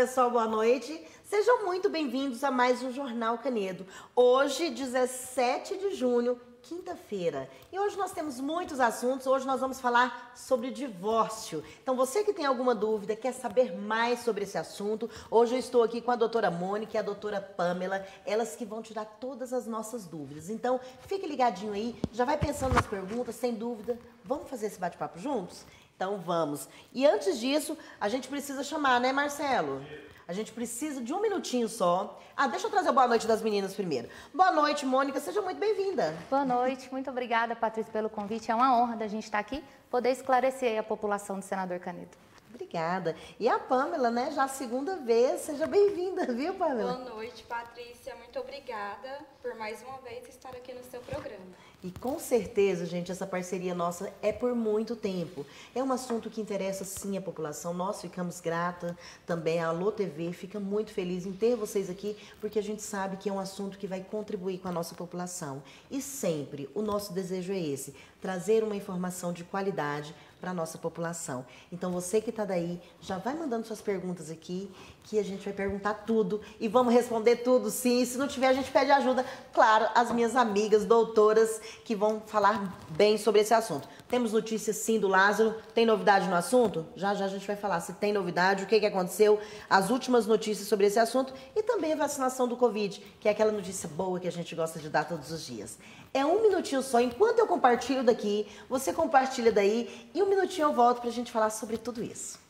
pessoal, boa noite. Sejam muito bem-vindos a mais um Jornal Canedo. Hoje, 17 de junho, quinta-feira. E hoje nós temos muitos assuntos. Hoje nós vamos falar sobre divórcio. Então, você que tem alguma dúvida, quer saber mais sobre esse assunto, hoje eu estou aqui com a doutora Mônica e a doutora Pamela, elas que vão tirar todas as nossas dúvidas. Então, fique ligadinho aí, já vai pensando nas perguntas, sem dúvida. Vamos fazer esse bate-papo juntos? Então, vamos. E antes disso, a gente precisa chamar, né, Marcelo? A gente precisa de um minutinho só. Deixa eu trazer a boa noite das meninas primeiro. Boa noite, Mônica. Seja muito bem-vinda. Boa noite. Muito obrigada, Patrícia, pelo convite. É uma honra da gente estar aqui, poder esclarecer aí a população do Senador Canedo. Obrigada. E a Pamela, né? Já a segunda vez. Seja bem-vinda, viu, Pamela? Boa noite, Patrícia. Muito obrigada por mais uma vez estar aqui no seu programa. E com certeza, gente, essa parceria nossa é por muito tempo. É um assunto que interessa sim a população. Nós ficamos grata também, a Alô TV fica muito feliz em ter vocês aqui, porque a gente sabe que é um assunto que vai contribuir com a nossa população. E sempre o nosso desejo é esse, trazer uma informação de qualidade para a nossa população. Então você que está daí, já vai mandando suas perguntas aqui, que a gente vai perguntar tudo e vamos responder tudo sim. Se não tiver, a gente pede ajuda, claro, as minhas amigas doutoras que vão falar bem sobre esse assunto. Temos notícias sim do Lázaro, tem novidade no assunto? Já já a gente vai falar se tem novidade, o que aconteceu, as últimas notícias sobre esse assunto e também a vacinação do Covid, que é aquela notícia boa que a gente gosta de dar todos os dias. É um minutinho só, enquanto eu compartilho daqui, você compartilha daí e um minutinho eu volto pra gente falar sobre tudo isso.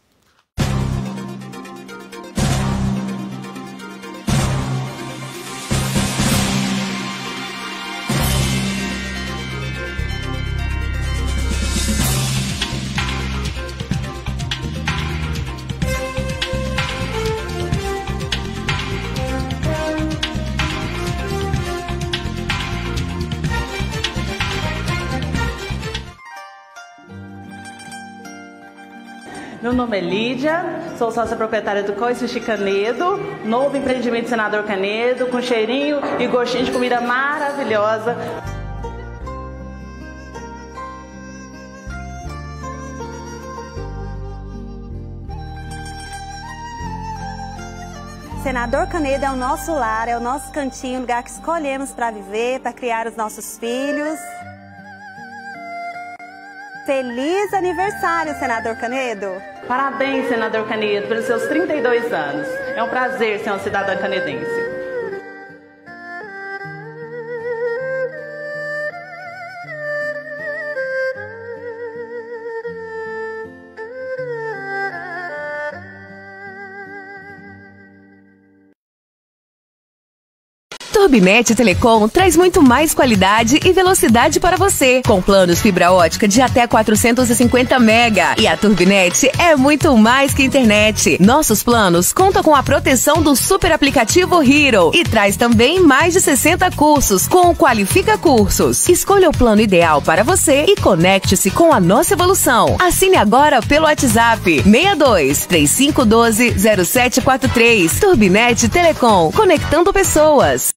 Meu nome é Lídia, sou sócia proprietária do Coi Sushi Canedo, novo empreendimento Senador Canedo, com cheirinho e gostinho de comida maravilhosa. Senador Canedo é o nosso lar, é o nosso cantinho, o lugar que escolhemos para viver, para criar os nossos filhos. Feliz aniversário, Senador Canedo! Parabéns, Senador Canedo, pelos seus 32 anos. É um prazer ser uma cidadã canedense. Turbinete Telecom traz muito mais qualidade e velocidade para você, com planos fibra ótica de até 450 mega. E a Turbinete é muito mais que internet. Nossos planos contam com a proteção do super aplicativo Hero e traz também mais de 60 cursos com o Qualifica Cursos. Escolha o plano ideal para você e conecte-se com a nossa evolução. Assine agora pelo WhatsApp 62 3512 0743. Turbinete Telecom, conectando pessoas.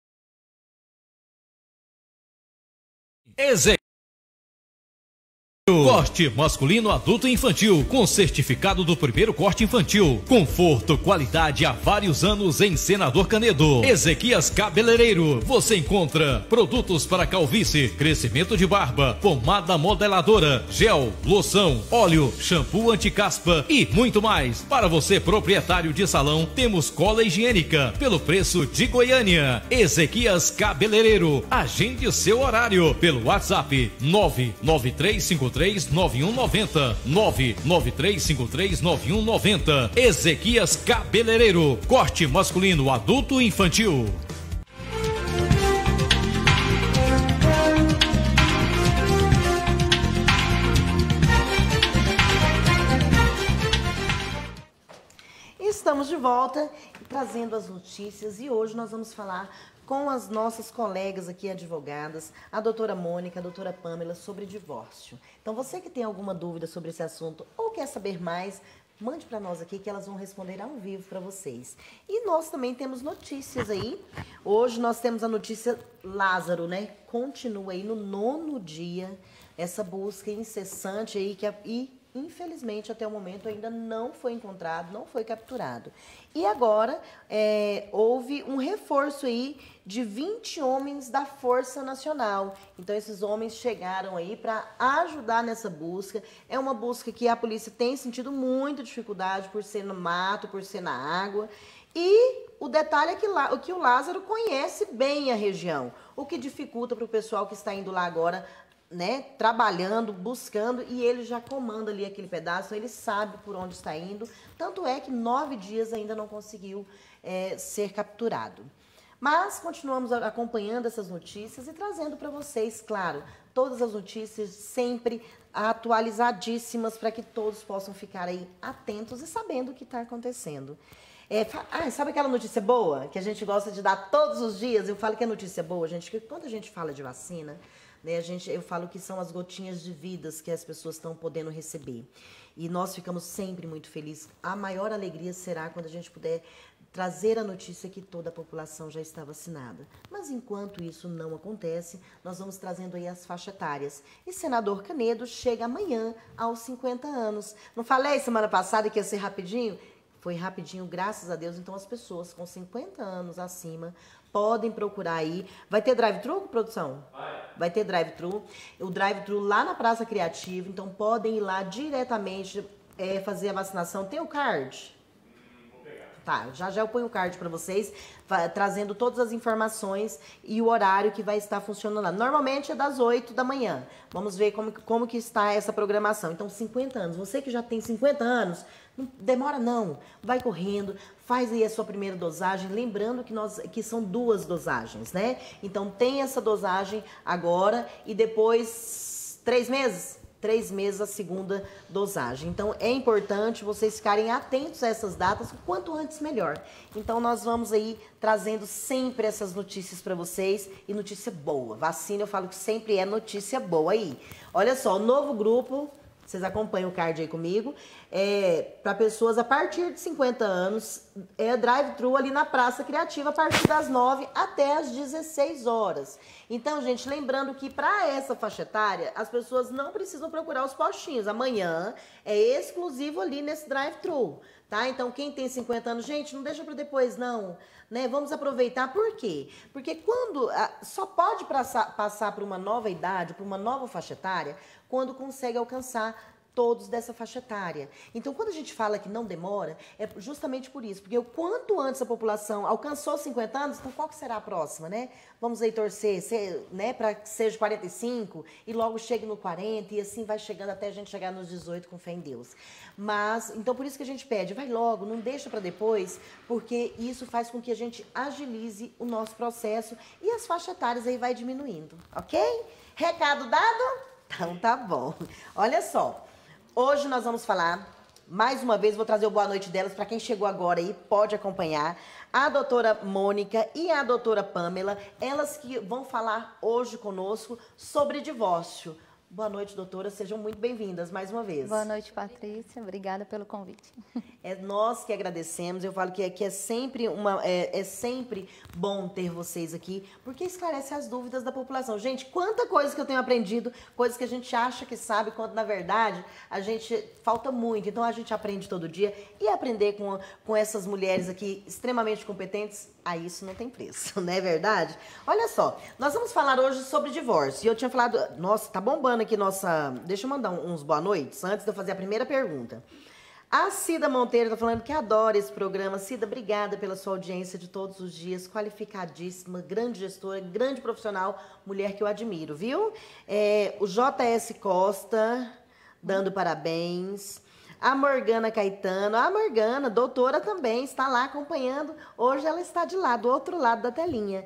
Corte masculino adulto e infantil, com certificado do primeiro corte infantil. Conforto, qualidade há vários anos em Senador Canedo. Ezequias Cabeleireiro, você encontra produtos para calvície, crescimento de barba, pomada modeladora, gel, loção, óleo, shampoo anti-caspa e muito mais. Para você proprietário de salão, temos cola higiênica pelo preço de Goiânia. Ezequias Cabeleireiro, agende seu horário pelo WhatsApp 993539190 993539190. Ezequias Cabeleireiro, corte masculino adulto e infantil. Estamos de volta trazendo as notícias e hoje nós vamos falar com as nossas colegas aqui advogadas, a doutora Mônica, a doutora Pamela, sobre divórcio. Então você que tem alguma dúvida sobre esse assunto ou quer saber mais, mande para nós aqui que elas vão responder ao vivo para vocês. E nós também temos notícias aí. Hoje nós temos a notícia Lázaro, né? Continua aí no 9º dia essa busca incessante aí e infelizmente, até o momento ainda não foi encontrado, não foi capturado. E agora houve um reforço aí de 20 homens da Força Nacional. Então, esses homens chegaram aí para ajudar nessa busca. É uma busca que a polícia tem sentido muita dificuldade por ser no mato, por ser na água. E o detalhe é que o Lázaro conhece bem a região, o que dificulta para o pessoal que está indo lá agora, né, trabalhando, buscando, e ele já comanda ali aquele pedaço, ele sabe por onde está indo. Tanto é que 9 dias ainda não conseguiu ser capturado. Mas continuamos acompanhando essas notícias e trazendo para vocês, claro, todas as notícias sempre atualizadíssimas para que todos possam ficar aí atentos e sabendo o que está acontecendo. Sabe aquela notícia boa que a gente gosta de dar todos os dias? Eu falo que é notícia boa, gente, que quando a gente fala de vacina, né, eu falo que são as gotinhas de vidas que as pessoas estão podendo receber. E nós ficamos sempre muito felizes. A maior alegria será quando a gente puder trazer a notícia que toda a população já está vacinada. Mas enquanto isso não acontece, nós vamos trazendo aí as faixas etárias. E senador Canedo chega amanhã aos 50 anos. Não falei semana passada que ia ser rapidinho? Foi rapidinho, graças a Deus. Então as pessoas com 50 anos acima podem procurar aí. Vai ter drive-thru, produção? Vai ter drive-thru. O drive-thru lá na Praça Criativa. Então podem ir lá diretamente fazer a vacinação. Tem o card? Tá, já eu ponho o card para vocês, trazendo todas as informações e o horário que vai estar funcionando lá. Normalmente é das 8 da manhã. Vamos ver como que está essa programação. Então, 50 anos. Você que já tem 50 anos, não demora não. Vai correndo, faz aí a sua primeira dosagem. Lembrando que são 2 dosagens, né? Então, tem essa dosagem agora e depois 3 meses. 3 meses a segunda dosagem. Então, é importante vocês ficarem atentos a essas datas, o quanto antes melhor. Então, nós vamos aí trazendo sempre essas notícias para vocês, e notícia boa. Vacina, eu falo que sempre é notícia boa aí. Olha só, o novo grupo, vocês acompanham o card aí comigo, para pessoas a partir de 50 anos, drive-thru ali na Praça Criativa, a partir das 9 até as 16 horas. Então, gente, lembrando que para essa faixa etária, as pessoas não precisam procurar os postinhos. Amanhã é exclusivo ali nesse drive-thru, tá? Então, quem tem 50 anos, gente, não deixa para depois, não. Né? Vamos aproveitar. Por quê? Porque quando só pode passar por uma nova idade, por uma nova faixa etária, quando consegue alcançar todos dessa faixa etária. Então, quando a gente fala que não demora, é justamente por isso. Porque o quanto antes a população alcançou 50 anos, então qual que será a próxima, né? Vamos aí torcer, né, para que seja 45 e logo chegue no 40 e assim vai chegando até a gente chegar nos 18 com fé em Deus. Mas, então por isso que a gente pede, vai logo, não deixa para depois, porque isso faz com que a gente agilize o nosso processo e as faixas etárias aí vai diminuindo, ok? Recado dado? Então tá bom. Olha só. Hoje nós vamos falar, mais uma vez, vou trazer o boa noite delas, para quem chegou agora aí, pode acompanhar, a doutora Mônica e a doutora Pamela, elas que vão falar hoje conosco sobre divórcio. Boa noite, doutora, sejam muito bem-vindas mais uma vez. Boa noite, Patrícia, obrigada pelo convite. É nós que agradecemos, eu falo que é sempre sempre bom ter vocês aqui, porque esclarece as dúvidas da população. Gente, quanta coisa que eu tenho aprendido, coisas que a gente acha que sabe, quando na verdade a gente falta muito. Então a gente aprende todo dia, e aprender com essas mulheres aqui extremamente competentes, isso não tem preço, não é verdade? Olha só, nós vamos falar hoje sobre divórcio. E eu tinha falado, nossa, tá bombando aqui nossa... Deixa eu mandar uns boa noites antes de eu fazer a primeira pergunta. A Cida Monteiro tá falando que adora esse programa. Cida, obrigada pela sua audiência de todos os dias, qualificadíssima, grande gestora, grande profissional, mulher que eu admiro, viu? O JS Costa, dando parabéns. A Morgana Caetano, a Morgana, doutora também, está lá acompanhando. Hoje ela está de lá, do outro lado da telinha.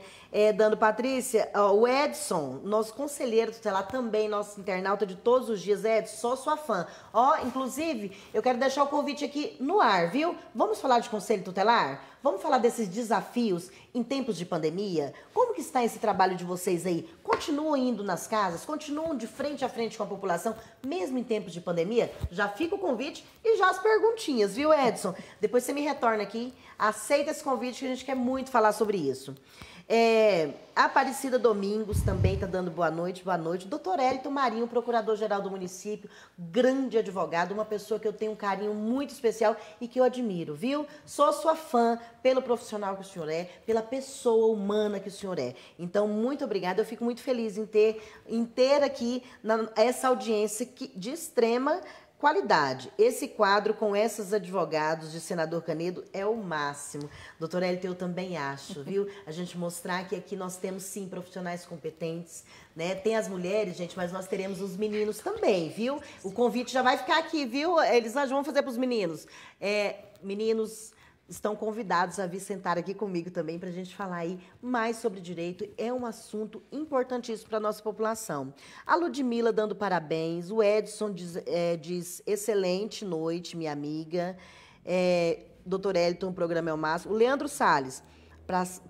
Dando Patrícia, o Edson, nosso conselheiro tutelar também, nosso internauta de todos os dias. Edson, sou sua fã. Inclusive, eu quero deixar o convite aqui no ar, viu? Vamos falar de conselho tutelar? Vamos falar desses desafios em tempos de pandemia? Como que está esse trabalho de vocês aí? Continuam indo nas casas? Continuam de frente a frente com a população, mesmo em tempos de pandemia? Já fica o convite e já as perguntinhas, viu, Edson? Depois você me retorna aqui, aceita esse convite que a gente quer muito falar sobre isso. A Aparecida Domingos também está dando boa noite, boa noite. Doutor Elton Marinho, procurador-geral do município, grande advogado, uma pessoa que eu tenho um carinho muito especial e que eu admiro, viu? Sou sua fã pelo profissional que o senhor é, pela pessoa humana que o senhor é. Então, muito obrigada, eu fico muito feliz em ter aqui essa audiência de extrema qualidade. Esse quadro com esses advogados de Senador Canedo é o máximo. Doutora Elton, eu também acho, viu? A gente mostrar que aqui nós temos, sim, profissionais competentes, né? Tem as mulheres, gente, mas nós teremos os meninos também, viu? O convite já vai ficar aqui, viu? Eles vão fazer para os meninos. Meninos estão convidados a vir sentar aqui comigo também para a gente falar aí mais sobre direito. É um assunto importantíssimo para a nossa população. A Ludmila dando parabéns, o Edson diz excelente noite, minha amiga. Doutor Elton, o programa é o máximo. O Leandro Salles,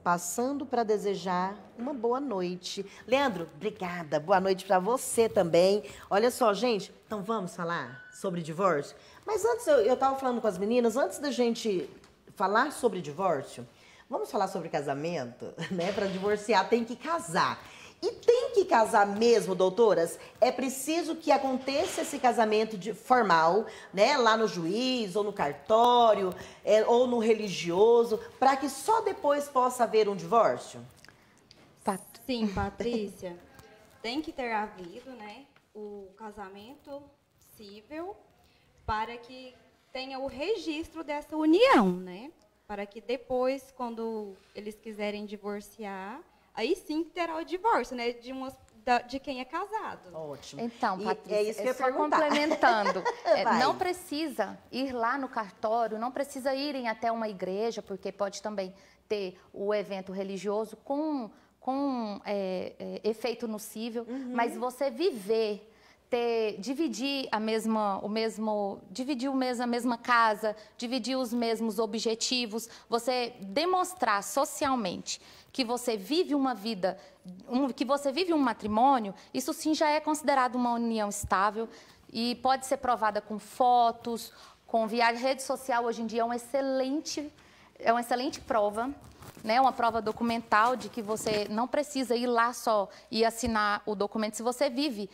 passando para desejar uma boa noite. Leandro, obrigada. Boa noite para você também. Olha só, gente, então vamos falar sobre divórcio? Mas antes, eu estava falando com as meninas, antes da gente falar sobre divórcio, vamos falar sobre casamento, né? Para divorciar tem que casar. E tem que casar mesmo, doutoras? É preciso que aconteça esse casamento formal, né? Lá no juiz, ou no cartório, ou no religioso, para que só depois possa haver um divórcio? Sim, Patrícia. Tem que ter havido, né, o casamento civil para que tenha o registro dessa união, né? Para que depois, quando eles quiserem divorciar, aí sim terá o divórcio, né? De quem é casado. Ótimo. Então, Patrícia, é isso que eu ia só perguntar. complementando, não precisa ir lá no cartório, não precisa irem até uma igreja, porque pode também ter o evento religioso com efeito no civil, mas você viver, dividir a mesma casa, dividir os mesmos objetivos, você demonstrar socialmente que você vive uma vida, que você vive um matrimônio, isso sim já é considerado uma união estável e pode ser provada com fotos, com viagem. Rede social hoje em dia é uma excelente prova, né, uma prova documental de que você não precisa ir lá só e assinar o documento. Se você vive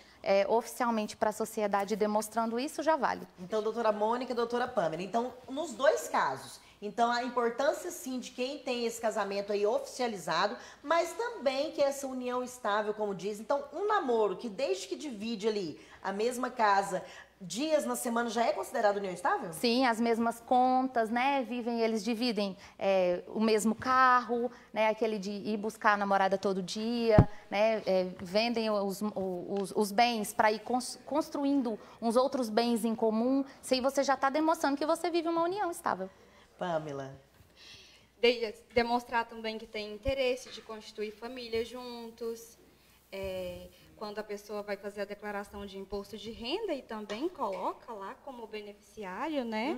oficialmente para a sociedade demonstrando isso, já vale. Então, doutora Mônica e doutora Pamela, então, nos dois casos, então a importância sim de quem tem esse casamento aí oficializado, mas também que essa união estável, como diz. Então, um namoro que desde que divide ali a mesma casa, dias na semana, já é considerado união estável? Sim, as mesmas contas, né? Eles dividem o mesmo carro, né? Aquele de ir buscar a namorada todo dia, né? Vendem os bens para ir construindo uns outros bens em comum. Isso aí você já está demonstrando que você vive uma união estável. Pamela. Demonstrar também que tem interesse de constituir família juntos. Quando a pessoa vai fazer a declaração de imposto de renda e também coloca lá como beneficiário, né?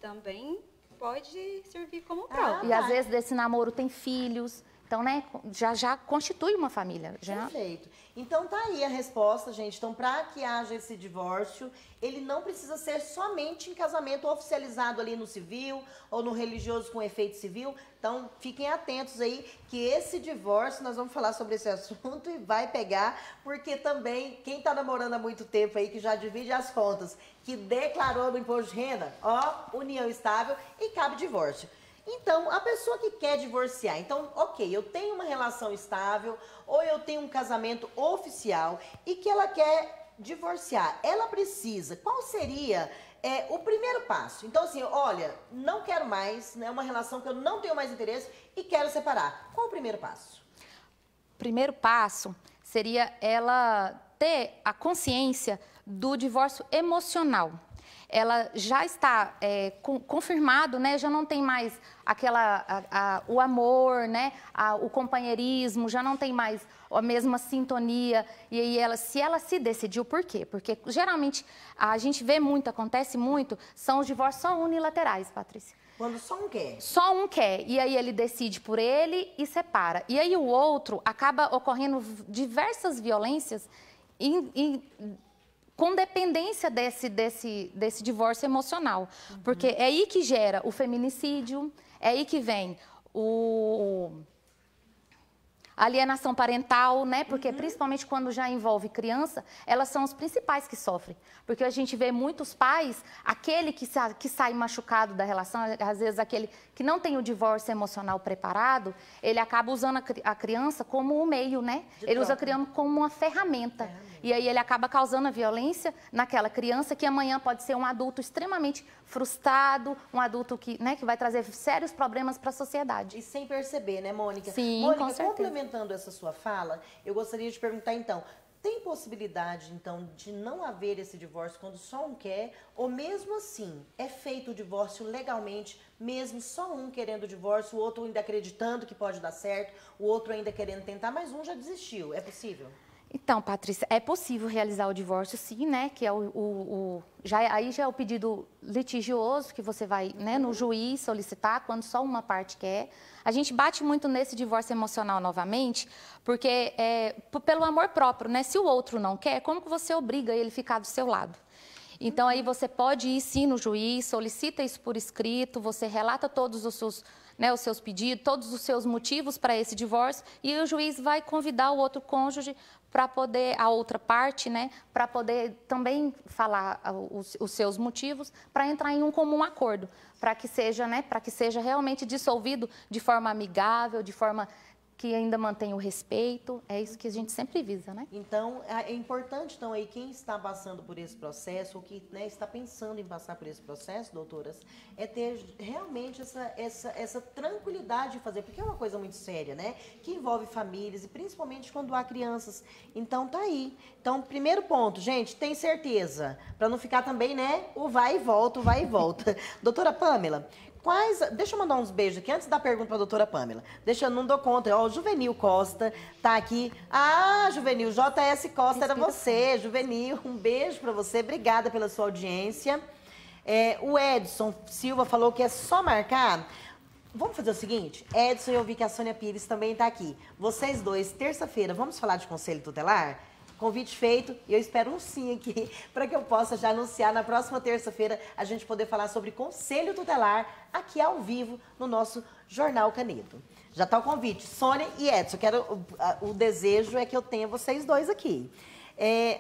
Também pode servir como prova. E às vezes desse namoro tem filhos, então, né, já constitui uma família. Perfeito. Então tá aí a resposta, gente. Então, para que haja esse divórcio, ele não precisa ser somente em casamento oficializado ali no civil ou no religioso com efeito civil. Então, fiquem atentos aí que esse divórcio, nós vamos falar sobre esse assunto e vai pegar, porque também quem tá namorando há muito tempo aí, que já divide as contas, que declarou no imposto de renda, ó, união estável e cabe divórcio. Então, a pessoa que quer divorciar, então, ok, eu tenho uma relação estável ou eu tenho um casamento oficial e que ela quer divorciar, ela precisa, qual seria o primeiro passo? Então, assim, olha, não quero mais, é uma relação que eu não tenho mais interesse e quero separar. Qual o primeiro passo? O primeiro passo seria ela ter a consciência do divórcio emocional. Ela já está confirmado, né? Já não tem mais o amor, né? O companheirismo, já não tem mais a mesma sintonia. E aí, se ela se decidiu, por quê? Porque geralmente a gente vê muito, acontece muito, são os divórcios só unilaterais, Patrícia. Quando só um quer. Só um quer. E aí ele decide por ele e separa. E aí o outro acaba ocorrendo diversas violências com dependência desse divórcio emocional. Porque é aí que gera o feminicídio, é aí que vem A alienação parental, né? Porque principalmente quando já envolve criança, elas são os principais que sofrem. Porque a gente vê muitos pais, aquele que sai machucado da relação, às vezes aquele que não tem o divórcio emocional preparado, ele acaba usando a criança como um meio, né? Ele usa a criança como uma ferramenta. E aí ele acaba causando a violência naquela criança que amanhã pode ser um adulto extremamente frustrado, um adulto que, né, que vai trazer sérios problemas para a sociedade. E sem perceber, né, Mônica? Sim, Mônica, com certeza. complementando essa sua fala, eu gostaria de perguntar então, tem possibilidade, então, de não haver esse divórcio quando só um quer? Ou mesmo assim, é feito o divórcio legalmente, mesmo só um querendo o divórcio, o outro ainda acreditando que pode dar certo, o outro ainda querendo tentar, mas um já desistiu. É possível? Então, Patrícia, é possível realizar o divórcio, sim, né? Que é aí já é o pedido litigioso que você vai, né, no juiz solicitar quando só uma parte quer. A gente bate muito nesse divórcio emocional novamente, porque pelo amor próprio, né? Se o outro não quer, como que você obriga ele a ficar do seu lado? Então, aí você pode ir sim no juiz, solicita isso por escrito, você relata todos os seus pedidos, todos os seus motivos para esse divórcio, e o juiz vai convidar o outro cônjuge para poder, a outra parte, né, para poder também falar os seus motivos, para entrar em um comum acordo, para que seja realmente dissolvido de forma amigável, de forma que ainda mantém o respeito. É isso que a gente sempre visa, né? Então, é importante, então, aí, quem está passando por esse processo, ou que, né, está pensando em passar por esse processo, doutoras, é ter realmente essa tranquilidade de fazer, porque é uma coisa muito séria, né? Que envolve famílias, e principalmente quando há crianças. Então, tá aí. Então, primeiro ponto, gente, tem certeza, para não ficar também, né, o vai e volta, o vai e volta. Doutora Pamela, deixa eu mandar uns beijos aqui, antes da pergunta para a doutora Pamela. Não dou conta. Ó, o Juvenil Costa tá aqui. Ah, Juvenil, JS Costa era você. Juvenil, um beijo para você. Obrigada pela sua audiência. O Edson Silva falou que é só marcar. Vamos fazer o seguinte? Edson, eu vi que a Sônia Pires também tá aqui. Vocês dois, terça-feira, vamos falar de Conselho Tutelar? Convite feito, e eu espero um sim aqui, para que eu possa já anunciar na próxima terça-feira a gente poder falar sobre Conselho Tutelar aqui ao vivo no nosso Jornal Canedo. Já está o convite, Sônia e Edson, o desejo é que eu tenha vocês dois aqui.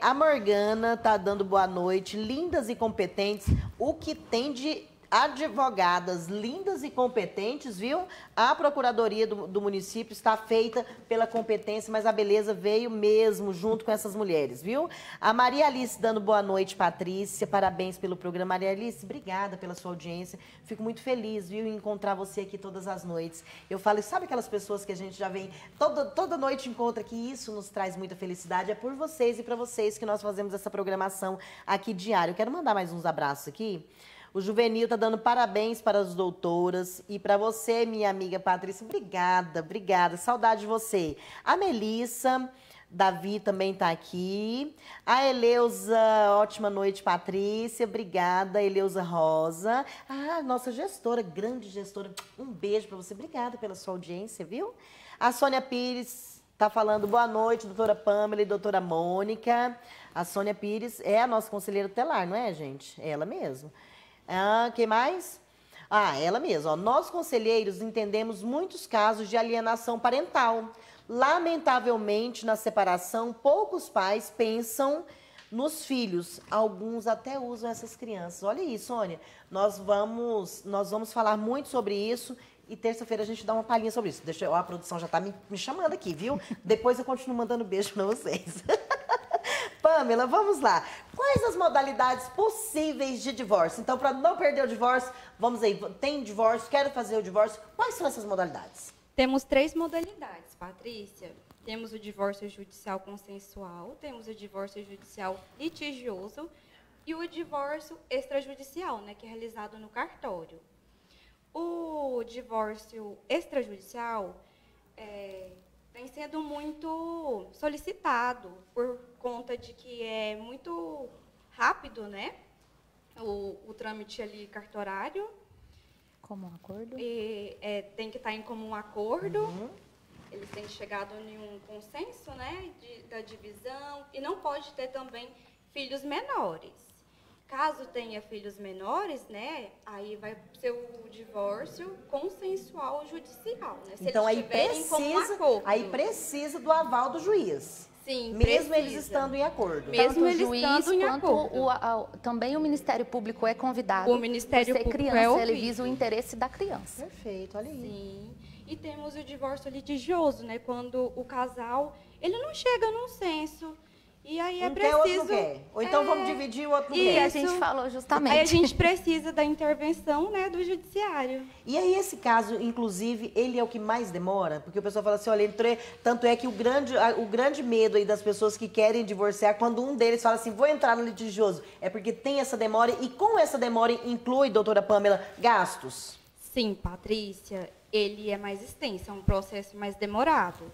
A Morgana está dando boa noite, lindas e competentes, o que tem de advogadas lindas e competentes, viu? A Procuradoria do município está feita pela competência, mas a beleza veio mesmo junto com essas mulheres, viu? A Maria Alice dando boa noite, Patrícia, parabéns pelo programa. Maria Alice, obrigada pela sua audiência. Fico muito feliz, viu, em encontrar você aqui todas as noites. Eu falo, sabe aquelas pessoas que a gente já vem toda noite encontra aqui? Isso nos traz muita felicidade. É por vocês e para vocês que nós fazemos essa programação aqui diária. Eu quero mandar mais uns abraços aqui. O Juvenil está dando parabéns para as doutoras. E para você, minha amiga Patrícia, obrigada, obrigada. Saudade de você. A Melissa, Davi também está aqui. A Eleusa, ótima noite, Patrícia. Obrigada, Eleusa Rosa. Ah, nossa gestora, grande gestora. Um beijo para você. Obrigada pela sua audiência, viu? A Sônia Pires está falando boa noite, doutora Pamela e doutora Mônica. A Sônia Pires é a nossa conselheira tutelar, não é, gente? É ela mesmo. Quem mais? Ela mesma. Ó. Nós, conselheiros, entendemos muitos casos de alienação parental. Lamentavelmente, na separação, poucos pais pensam nos filhos. Alguns até usam essas crianças. Olha isso, Sônia. Nós vamos falar muito sobre isso e terça-feira a gente dá uma palhinha sobre isso. A produção já está me chamando aqui, viu? Depois eu continuo mandando beijo para vocês. Pamela, vamos lá. Quais as modalidades possíveis de divórcio? Então, para não perder o divórcio, vamos aí. Tem divórcio, quero fazer o divórcio. Quais são essas modalidades? Temos 3 modalidades, Patrícia. Temos o divórcio judicial consensual, temos o divórcio judicial litigioso e o divórcio extrajudicial, né, que é realizado no cartório. O divórcio extrajudicial tem sido muito solicitado por conta de que é muito rápido, né? O trâmite ali cartorário. Comum acordo. E tem que estar em comum acordo. Uhum. Eles têm chegado em um consenso, né? Da divisão. E não pode ter também filhos menores. Caso tenha filhos menores, né, aí vai ser o divórcio consensual judicial, né? Se Então eles tiverem como um acordo. aí precisa do aval do juiz. Sim, mesmo precisa. eles estando em acordo. Mesmo Tanto o eles juiz estando em quanto acordo. também o Ministério Público é convidado. O Ministério por ser Público criança, é ele ouvido. visa o interesse da criança. Perfeito, olha aí. Sim. E temos o divórcio litigioso, né? Quando o casal, ele não chega num senso. E aí é Um preciso... quer, outro não quer. Ou então vamos dividir, o outro não E quer. a gente falou justamente. Aí a gente precisa da intervenção, né, do judiciário. E aí esse caso, inclusive, ele é o que mais demora? Porque o pessoal fala assim, olha, tanto é que o grande medo aí das pessoas que querem divorciar, quando um deles fala assim, vou entrar no litigioso, é porque tem essa demora e com essa demora inclui, doutora Pamela, gastos? Sim, Patrícia, ele é mais extenso, é um processo mais demorado.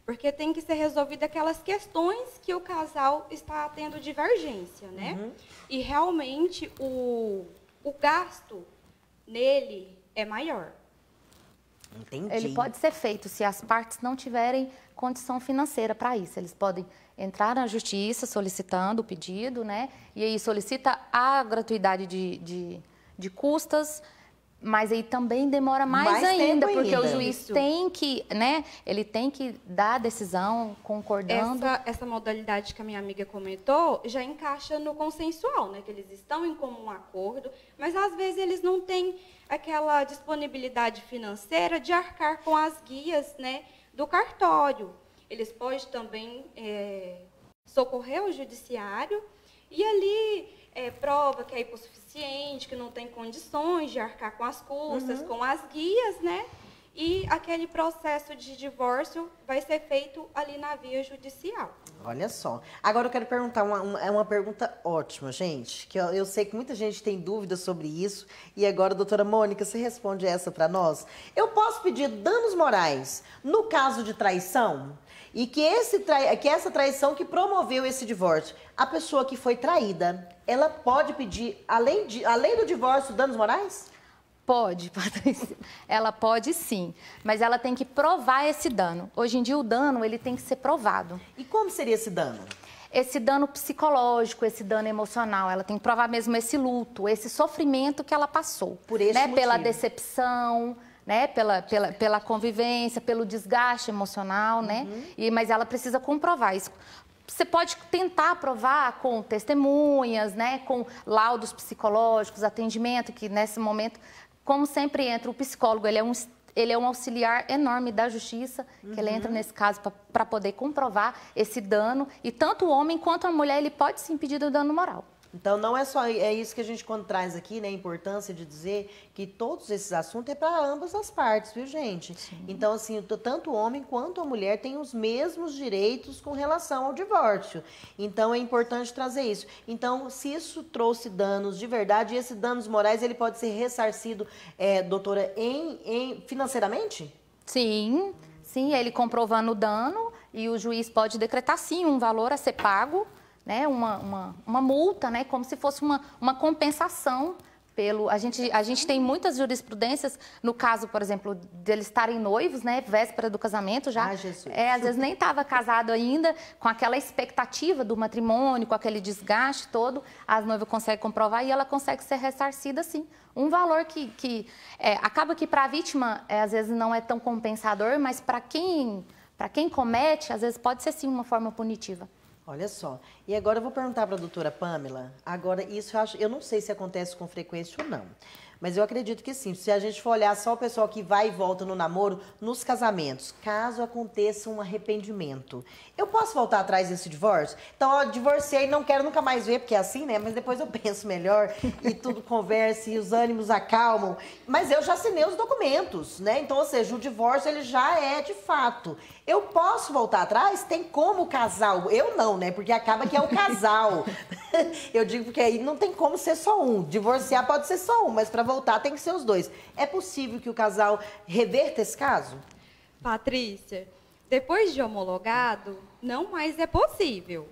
Porque tem que ser resolvida aquelas questões que o casal está tendo divergência, né? Uhum. E realmente o gasto nele é maior. Entendi. Ele pode ser feito se as partes não tiverem condição financeira para isso. Eles podem entrar na justiça solicitando o pedido, né? E aí solicita a gratuidade de custas, mas aí também demora mais ainda, tempo porque ainda. o juiz Isso. tem que, né? Ele tem que dar a decisão concordando. Essa modalidade que a minha amiga comentou já encaixa no consensual, né? Que eles estão em comum acordo, mas às vezes eles não têm aquela disponibilidade financeira de arcar com as guias, né, do cartório. Eles podem também socorrer o judiciário e ali prova que é hipossuficiente, que não tem condições de arcar com as custas, com as guias, né? E aquele processo de divórcio vai ser feito ali na via judicial. Olha só. Agora eu quero perguntar uma pergunta ótima, gente, que eu sei que muita gente tem dúvidas sobre isso, e agora, doutora Mônica, você responde essa para nós. Eu posso pedir danos morais no caso de traição? E que essa traição que promoveu esse divórcio, a pessoa que foi traída, ela pode pedir, além do divórcio, danos morais? Pode, Patrícia. Ela pode sim, mas ela tem que provar esse dano. Hoje em dia o dano ele tem que ser provado. E como seria esse dano? Esse dano psicológico, esse dano emocional, ela tem que provar mesmo esse luto, esse sofrimento que ela passou. Por esse motivo. Pela decepção, né? Pela convivência, pelo desgaste emocional, né? Mas ela precisa comprovar isso. Você pode tentar provar com testemunhas, né? Com laudos psicológicos, atendimento, que nesse momento, como sempre entra o psicólogo, ele é um auxiliar enorme da justiça, que ele entra nesse caso para poder comprovar esse dano. E tanto o homem quanto a mulher, ele pode se impedir do dano moral. Então, não é só isso que a gente quando traz aqui, né? A importância de dizer que todos esses assuntos é para ambas as partes, viu, gente? Sim. Então, assim, tanto o homem quanto a mulher têm os mesmos direitos com relação ao divórcio. Então, é importante trazer isso. Então, se isso trouxe danos de verdade, esses danos morais, ele pode ser ressarcido, doutora, financeiramente? Sim, ele comprovando o dano e o juiz pode decretar, sim, um valor a ser pago, né, uma multa, né, como se fosse uma compensação pelo... A gente tem muitas jurisprudências, no caso, por exemplo, deles estarem noivos, né, véspera do casamento já. Ah, Jesus. Às vezes nem estava casado ainda, com aquela expectativa do matrimônio, com aquele desgaste todo, a noiva consegue comprovar e ela consegue ser ressarcida, sim. Um valor que acaba que para a vítima, às vezes não é tão compensador, mas para quem comete, às vezes pode ser, sim, uma forma punitiva. Olha só. E agora eu vou perguntar para a doutora Pamela. Agora, isso eu não sei se acontece com frequência ou não. Mas eu acredito que sim. Se a gente for olhar só o pessoal que vai e volta no namoro, nos casamentos, caso aconteça um arrependimento, eu posso voltar atrás desse divórcio? Então, ó, divorciei, não quero nunca mais ver, porque é assim, né? Mas depois eu penso melhor e tudo conversa e os ânimos acalmam. Mas eu já assinei os documentos, né? Então, ou seja, o divórcio, ele já é de fato. Eu posso voltar atrás? Tem como o casal? Eu não, né? Porque acaba que é o casal. Eu digo porque aí não tem como ser só um. Divorciar pode ser só um, mas para voltar tem que ser os dois. É possível que o casal reverta esse caso? Patrícia, depois de homologado, não mais é possível.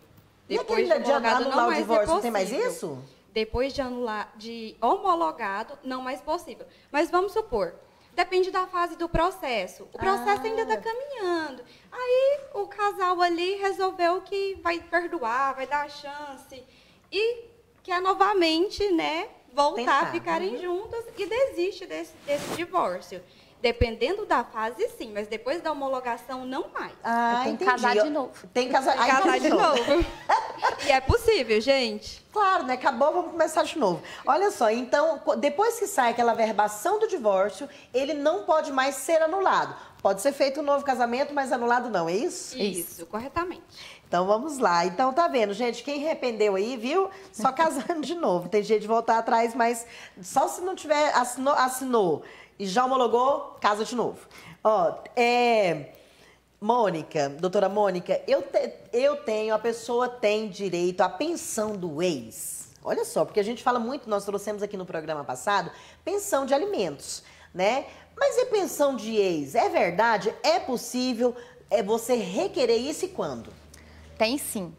Depois de anular o divórcio, não tem mais isso? Depois de homologado, não mais possível. Mas vamos supor, depende da fase do processo. O processo ainda está caminhando. Aí o casal ali resolveu que vai perdoar, vai dar a chance. E quer novamente, né, voltar Tentar. a ficarem juntas e desiste desse divórcio. Dependendo da fase, sim, mas depois da homologação, não mais. Ah, Tem que entendi. casar de novo. Tem que casar, Casar de novo. E é possível, gente. Claro, né? Acabou, vamos começar de novo. Olha só, então, depois que sai aquela verbação do divórcio, ele não pode mais ser anulado. Pode ser feito um novo casamento, mas anulado não, é isso? Isso, corretamente. Então, vamos lá. Então, tá vendo, gente? Quem arrependeu aí, viu? Só casando de novo. Tem jeito de voltar atrás, mas só se não tiver, assinou e já homologou, casa de novo. Ó, Mônica, doutora Mônica, a pessoa tem direito à pensão do ex. Olha só, porque a gente fala muito, nós trouxemos aqui no programa passado, pensão de alimentos, né? Mas e pensão de ex? É verdade? É possível você requerer isso e quando? Tem sim.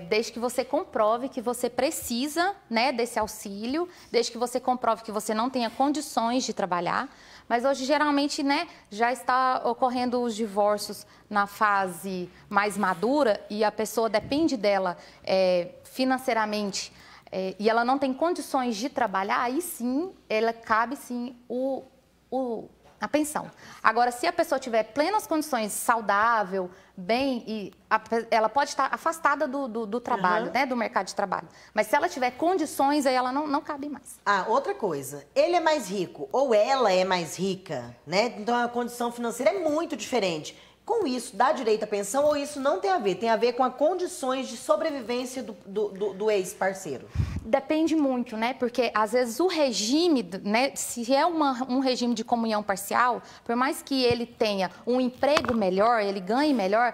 Desde que você comprove que você precisa, né, desse auxílio, desde que você comprove que você não tenha condições de trabalhar. Mas hoje, geralmente, né, já está ocorrendo os divórcios na fase mais madura e a pessoa depende dela financeiramente e ela não tem condições de trabalhar, aí sim, cabe sim a pensão. Agora, se a pessoa tiver plenas condições, saudável, bem, ela pode estar afastada do trabalho, né, do mercado de trabalho. Mas se ela tiver condições, aí ela não cabe mais. Ah, outra coisa. Ele é mais rico ou ela é mais rica, né? Então a condição financeira é muito diferente. Com isso, dá direito à pensão ou isso não tem a ver? Tem a ver com as condições de sobrevivência do ex-parceiro? Depende muito, né? Porque, às vezes, o regime, né? Se é um regime de comunhão parcial, por mais que ele tenha um emprego melhor, ele ganhe melhor,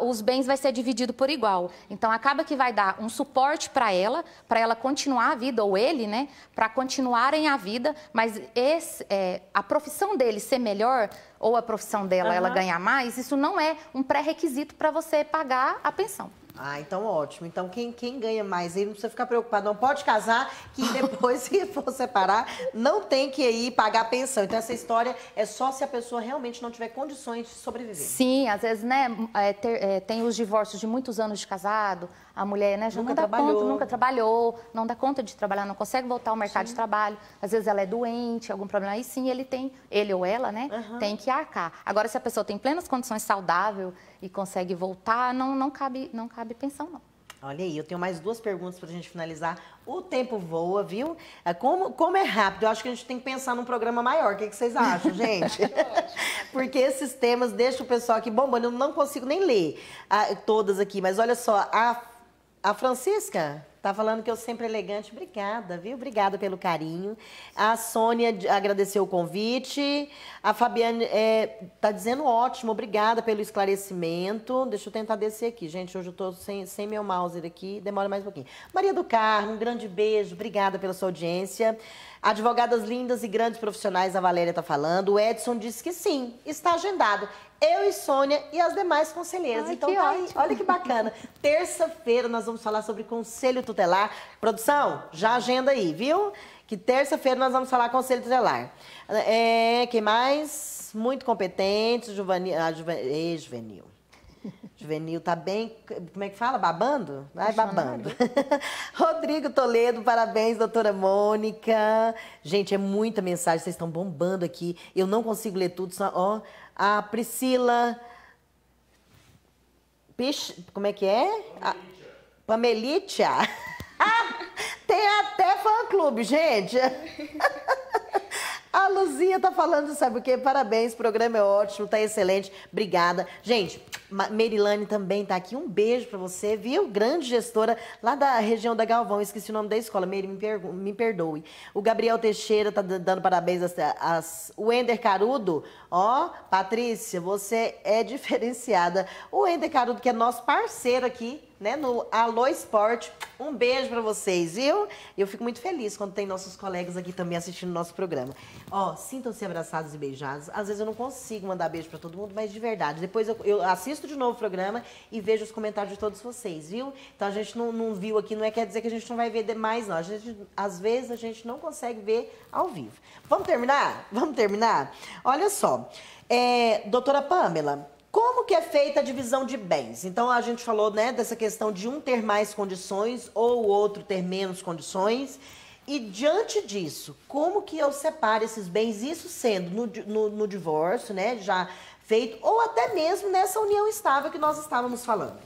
os bens vai ser dividido por igual. Então, acaba que vai dar um suporte para ela continuar a vida, ou ele, né? Para continuarem a vida, mas a profissão dele ser melhor ou a profissão dela, ela ganhar mais, isso não é um pré-requisito para você pagar a pensão. Ah, então ótimo. Então quem ganha mais aí não precisa ficar preocupado, não pode casar, que depois se for separar, não tem que ir pagar a pensão. Então essa história é só se a pessoa realmente não tiver condições de sobreviver. Sim, às vezes, né, tem os divórcios de muitos anos de casado, a mulher, né, já nunca trabalhou, não dá conta de trabalhar, não consegue voltar ao mercado de trabalho. Às vezes ela é doente, algum problema, aí sim ele ou ela, né, tem que arcar. Agora, se a pessoa tem plenas condições saudáveis e consegue voltar, não cabe pensão, não. Olha aí, eu tenho mais 2 perguntas pra gente finalizar. O tempo voa, viu? Como é rápido, eu acho que a gente tem que pensar num programa maior. O que vocês acham, gente? Porque esses temas deixam o pessoal aqui bombando. Eu não consigo nem ler todas aqui, mas olha só, a Francisca tá falando que eu sempre elegante. Obrigada, viu? Obrigada pelo carinho. A Sônia agradeceu o convite. A Fabiane tá dizendo ótimo, obrigada pelo esclarecimento. Deixa eu tentar descer aqui, gente. Hoje eu tô sem meu mouse aqui, demora mais um pouquinho. Maria do Carmo, um grande beijo, obrigada pela sua audiência. Advogadas lindas e grandes profissionais, a Valéria tá falando. O Edson disse que sim, está agendado. Eu e Sônia e as demais conselheiras. Ai, então que tá aí, ótimo. olha que bacana. Terça-feira nós vamos falar sobre conselho tutelar. Produção, já agenda aí, viu? Que terça-feira nós vamos falar conselho tutelar. Quem mais? Muito competente, Juvenil. Juvenil tá bem, como é que fala? Babando? Vai babando. Rodrigo Toledo, parabéns, doutora Mônica. Gente, é muita mensagem, vocês estão bombando aqui. Eu não consigo ler tudo, só, ó. A Priscila... Como é que é? Pamelitia. Tem até fã-clube, gente. A Luzia tá falando, sabe o quê? Parabéns, o programa é ótimo, tá excelente. Obrigada. Gente, Merilane também tá aqui. Um beijo pra você, viu? Grande gestora lá da região da Galvão. Esqueci o nome da escola. Meri, me perdoe. O Gabriel Teixeira tá dando parabéns o Wender Carudo. Ó, Patrícia, você é diferenciada. O Wender Carudo, que é nosso parceiro aqui, né, no Alô Esporte. Um beijo pra vocês, viu? Eu fico muito feliz quando tem nossos colegas aqui também assistindo o nosso programa. Ó, sintam-se abraçados e beijados. Às vezes eu não consigo mandar beijo pra todo mundo, mas de verdade. Depois eu assisto de novo o programa e vejo os comentários de todos vocês, viu? Então a gente não viu aqui, não quer dizer que a gente não vai ver demais, não. Às vezes a gente não consegue ver ao vivo. Vamos terminar? Vamos terminar? Olha só, doutora Pamela, Como que é feita a divisão de bens? Então, a gente falou, né, dessa questão de um ter mais condições ou o outro ter menos condições. E, diante disso, como que eu separo esses bens, isso sendo no divórcio, né, já feito, ou até mesmo nessa união estável que nós estávamos falando?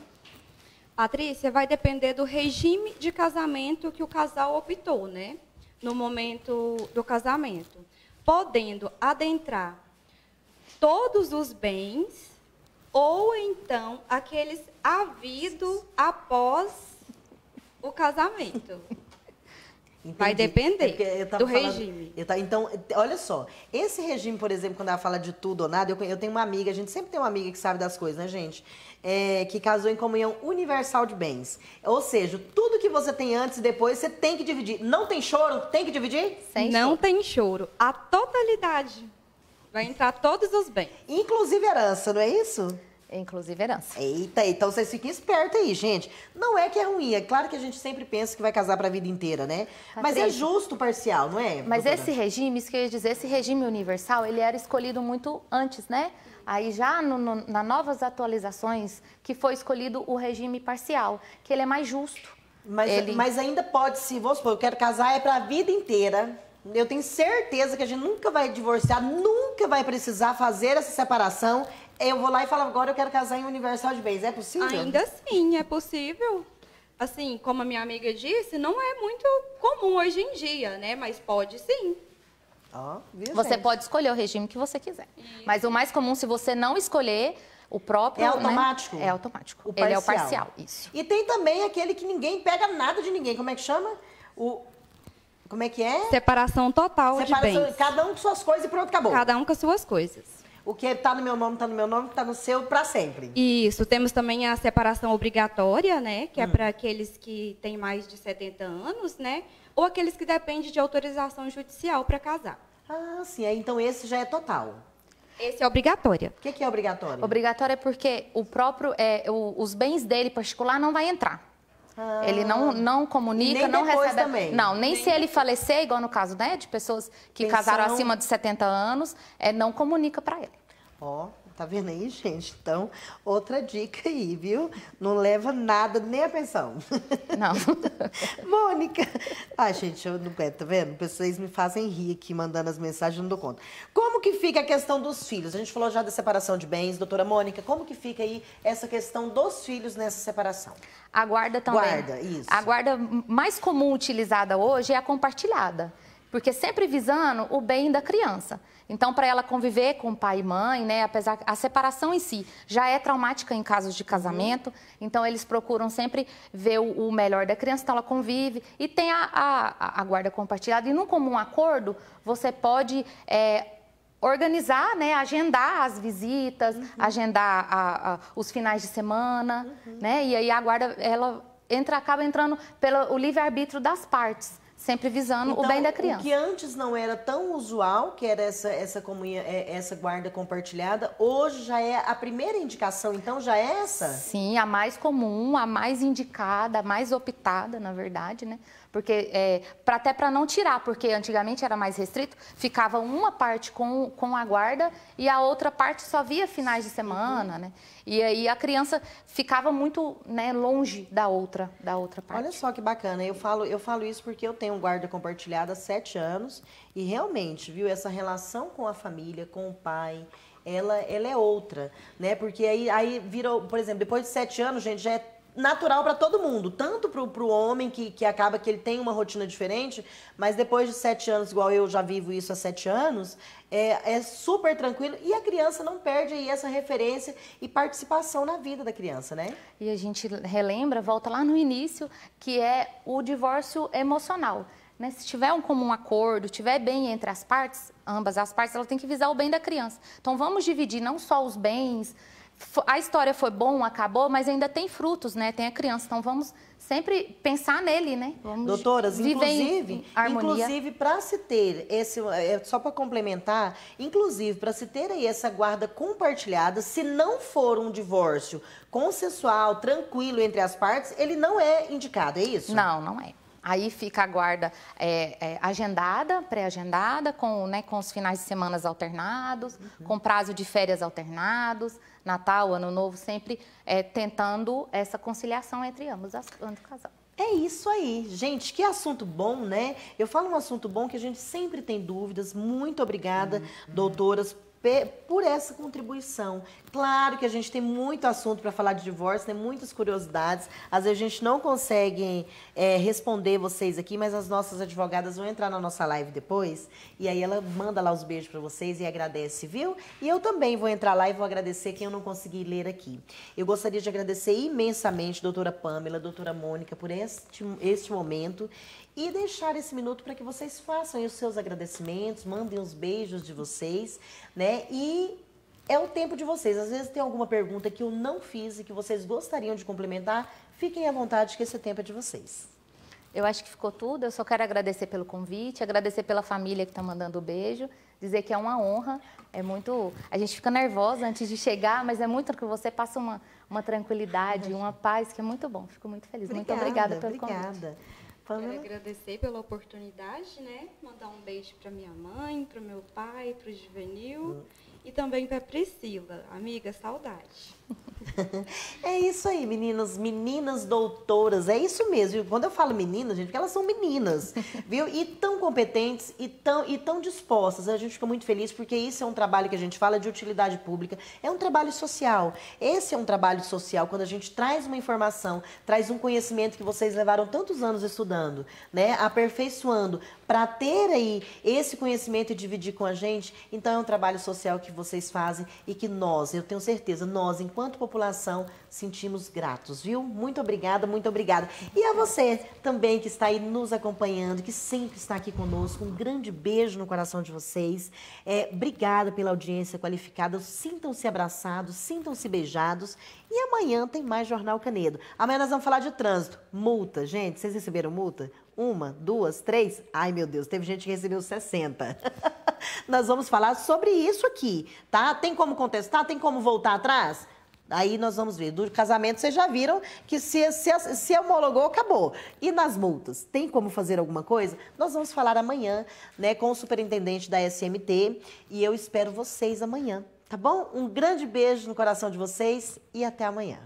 Patrícia, vai depender do regime de casamento que o casal optou, né? No momento do casamento. Podendo adentrar todos os bens ou então aqueles havidos após o casamento. Entendi. Vai depender do falando, regime. Então, olha só, esse regime, por exemplo, quando ela fala de tudo ou nada, eu tenho uma amiga, a gente sempre tem uma amiga que sabe das coisas, né, gente? Que casou em comunhão universal de bens. Ou seja, tudo que você tem antes e depois, você tem que dividir. Não tem choro? Tem que dividir? Não tem choro. A totalidade. Vai entrar todos os bens. Inclusive herança, não é isso? Inclusive herança. Eita, então vocês fiquem espertos aí, gente. Não é que é ruim, é claro que a gente sempre pensa que vai casar para a vida inteira, né? Mas é justo parcial, não é? Mas doutora? esse regime, isso que eu ia dizer, esse regime universal, ele era escolhido muito antes, né? Aí já nas novas atualizações, que foi escolhido o regime parcial, que ele é mais justo. Mas ainda pode, se vamos supor, eu quero casar é para a vida inteira. Eu tenho certeza que a gente nunca vai divorciar, nunca vai precisar fazer essa separação. Eu vou lá e falo, agora eu quero casar em universal de bens. É possível? Ainda sim, é possível. Assim, como a minha amiga disse, não é muito comum hoje em dia, né? Mas pode sim. Viu, você gente? pode escolher o regime que você quiser. Mas o mais comum, se você não escolher, o próprio... É automático? Né? É automático. Ele é o parcial, isso. E tem também aquele que ninguém pega nada de ninguém. Como é que chama? Como é que é? Separação total de bens. Cada um com suas coisas e pronto, acabou. Cada um com as suas coisas. O que está no meu nome, está no meu nome, está no seu para sempre. Isso. Temos também a separação obrigatória, né? Que é para aqueles que têm mais de 70 anos, né? Ou aqueles que dependem de autorização judicial para casar. Ah, sim. Então esse já é total. Esse é obrigatório. O que é obrigatório? Obrigatório é porque o próprio, os bens dele particular não vai entrar. Ele não comunica, nem não recebe. Também. Não, nem se ele falecer, igual no caso, né, de pessoas que casaram acima de 70 anos, não comunica para ele. Tá vendo aí, gente? Então, outra dica aí, viu? Não leva nada, nem a pensão. Não. Mônica. Ai, gente, eu não aguento, tá vendo? Vocês me fazem rir aqui, mandando as mensagens, não dou conta. Como que fica a questão dos filhos? A gente falou já da separação de bens, doutora Mônica. Como que fica aí essa questão dos filhos nessa separação? A guarda também. Guarda, isso. A guarda mais comum utilizada hoje é a compartilhada. Porque sempre visando o bem da criança. Então, para ela conviver com pai e mãe, né, apesar a separação em si já é traumática em casos de casamento, então eles procuram sempre ver o melhor da criança, então ela convive e tem a guarda compartilhada. E num comum acordo, você pode organizar, né, agendar as visitas, agendar os finais de semana, né, e aí a guarda ela acaba entrando pelo livre-arbítrio das partes. Sempre visando então, o bem da criança. O que antes não era tão usual, que era essa guarda compartilhada, hoje já é a primeira indicação, então já é essa? Sim, a mais comum, a mais indicada, a mais optada, na verdade, né? Porque, até para não tirar, porque antigamente era mais restrito, ficava uma parte com a guarda e a outra parte só via finais de semana, né? E aí a criança ficava muito, né, longe da outra parte. Olha só que bacana, eu falo isso porque eu tenho guarda compartilhada há 7 anos e realmente, viu, essa relação com a família, com o pai, ela é outra, né? Porque aí virou, por exemplo, depois de 7 anos, gente, já é natural para todo mundo, tanto para o homem que acaba que ele tem uma rotina diferente, mas depois de 7 anos, igual eu já vivo isso há 7 anos, é super tranquilo e a criança não perde aí essa referência e participação na vida da criança, né? E a gente relembra, volta lá no início, que é o divórcio emocional. Né? Se tiver um comum acordo, tiver bem entre as partes, ambas as partes, ela tem que visar o bem da criança. Então vamos dividir não só os bens. A história foi bom, acabou, mas ainda tem frutos, né? Tem a criança, então vamos sempre pensar nele, né? Vamos doutoras, viver em harmonia. Inclusive para se ter só para complementar, inclusive para se ter aí essa guarda compartilhada, se não for um divórcio consensual, tranquilo entre as partes, ele não é indicado, é isso? Não, não é. Aí fica a guarda agendada, pré-agendada, com os finais de semana alternados, com prazo de férias alternados, Natal, Ano Novo, sempre tentando essa conciliação entre ambos os casal. É isso aí, gente, que assunto bom, né? Eu falo um assunto bom que a gente sempre tem dúvidas. Muito obrigada, doutoras, por essa contribuição. Claro que a gente tem muito assunto para falar de divórcio, tem muitas curiosidades. Às vezes a gente não consegue responder vocês aqui, mas as nossas advogadas vão entrar na nossa live depois e aí ela manda lá os beijos para vocês e agradece, viu? E eu também vou entrar lá e vou agradecer quem eu não consegui ler aqui. Eu gostaria de agradecer imensamente doutora Pamela, doutora Mônica, por este momento e deixar esse minuto para que vocês façam aí os seus agradecimentos, mandem os beijos de vocês, né? E é o tempo de vocês. Às vezes tem alguma pergunta que eu não fiz e que vocês gostariam de complementar, fiquem à vontade que esse tempo é de vocês. Eu acho que ficou tudo. Eu só quero agradecer pelo convite, agradecer pela família que está mandando o beijo, dizer que é uma honra. É muito... A gente fica nervosa antes de chegar, mas é muito que você passa uma tranquilidade, uma paz, que é muito bom. Fico muito feliz. Muito obrigada pelo convite. Quero agradecer pela oportunidade, né? Mandar um beijo para minha mãe, para o meu pai, para o Juvenil e também para a Priscila. Amiga, saudade. É isso aí, meninas, meninas doutoras, é isso mesmo. Quando eu falo meninas, gente, porque elas são meninas, viu? E tão competentes e tão dispostas. A gente fica muito feliz porque isso é um trabalho que a gente fala de utilidade pública, é um trabalho social. Esse é um trabalho social, quando a gente traz uma informação, traz um conhecimento que vocês levaram tantos anos estudando, né? Aperfeiçoando, para ter aí esse conhecimento e dividir com a gente. Então é um trabalho social que vocês fazem e que nós, eu tenho certeza, nós, enquanto população, sentimos gratos, viu? Muito obrigada, muito obrigada. E a você também que está aí nos acompanhando, que sempre está aqui conosco, um grande beijo no coração de vocês. Obrigada pela audiência qualificada, sintam-se abraçados, sintam-se beijados. E amanhã tem mais Jornal Canedo. Amanhã nós vamos falar de trânsito. Multa, gente, vocês receberam multa? 1, 2, 3? Ai, meu Deus, teve gente que recebeu 60. Nós vamos falar sobre isso aqui, tá? Tem como contestar? Tem como voltar atrás? Aí nós vamos ver. Do casamento, vocês já viram que se homologou, acabou. E nas multas, tem como fazer alguma coisa? Nós vamos falar amanhã, né, com o superintendente da SMT. E eu espero vocês amanhã, tá bom? Um grande beijo no coração de vocês e até amanhã.